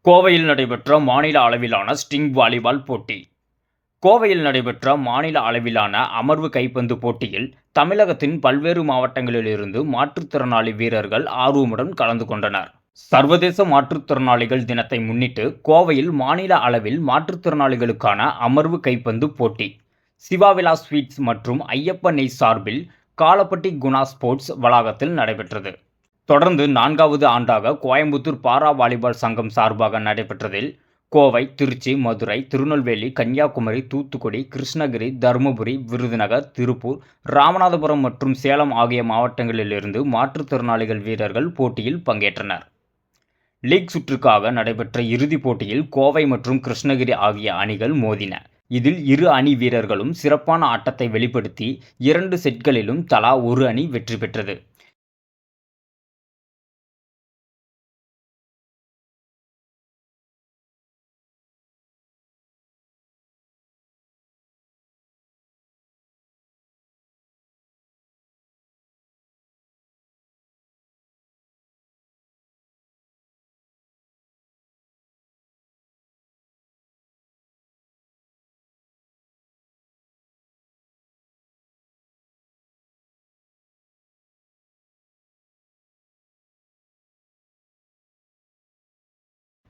கோவையில் நடைபெற்ற மாநில அளவிலான ஸ்டிங் வாலிபால் போட்டி. கோவையில் நடைபெற்ற மாநில அளவிலான அமர்வு கைப்பந்து போட்டியில் தமிழகத்தின் பல்வேறு மாவட்டங்களிலிருந்து மாற்றுத்திறனாளி வீரர்கள் ஆர்வமுடன் கலந்து கொண்டனர். சர்வதேச மாற்றுத்திறனாளிகள் தினத்தை முன்னிட்டு கோவையில் மாநில அளவில் மாற்றுத்திறனாளிகளுக்கான அமர்வு கைப்பந்து போட்டி சிவாவிலாஸ் ஸ்வீட்ஸ் மற்றும் ஐயப்ப நெய் சார்பில் காலப்பட்டி குணா ஸ்போர்ட்ஸ் வளாகத்தில் நடைபெற்றது. தொடர்ந்து 4வது ஆண்டாக கோயம்புத்தூர் பாரா வாலிபால் சங்கம் சார்பாக நடைபெற்றதில் கோவை, திருச்சி, மதுரை, திருநெல்வேலி, கன்னியாகுமரி, தூத்துக்குடி, கிருஷ்ணகிரி, தருமபுரி, விருதுநகர், திருப்பூர், ராமநாதபுரம் மற்றும் சேலம் ஆகிய மாவட்டங்களிலிருந்து மாற்றுத்திறனாளிகள் வீரர்கள் போட்டியில் பங்கேற்றனர். லீக் சுற்றுக்காக நடைபெற்ற இறுதிப் போட்டியில் கோவை மற்றும் கிருஷ்ணகிரி ஆகிய அணிகள் மோதின. இதில் இரு அணி வீரர்களும் சிறப்பான ஆட்டத்தை வெளிப்படுத்தி 2 செட்களிலும் தலா ஒரு அணி வெற்றி பெற்றது.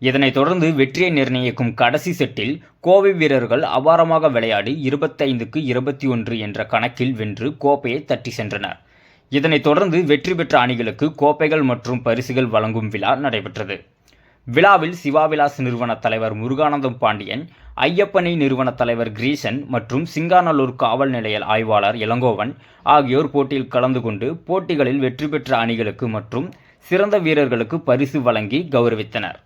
இதனைத் தொடர்ந்து வெற்றியை நிர்ணயிக்கும் கடைசி செட்டில் கோவை வீரர்கள் அபாரமாக விளையாடி 25க்கு 21 என்ற கணக்கில் வென்று கோப்பையை தட்டி சென்றனர். இதனைத் தொடர்ந்து வெற்றி பெற்ற அணிகளுக்கு கோப்பைகள் மற்றும் பரிசுகள் வழங்கும் விழா நடைபெற்றது. விழாவில் சிவாவிலாஸ் நிறுவன தலைவர் முருகானந்தம் பாண்டியன், ஐயப்பனை நிறுவன தலைவர் கிரீசன் மற்றும் சிங்காநல்லூர் காவல் நிலைய ஆய்வாளர் இளங்கோவன் ஆகியோர் போட்டியில் கலந்து கொண்டு போட்டிகளில் வெற்றி பெற்ற அணிகளுக்கு மற்றும் சிறந்த வீரர்களுக்கு பரிசு வழங்கி கௌரவித்தனர்.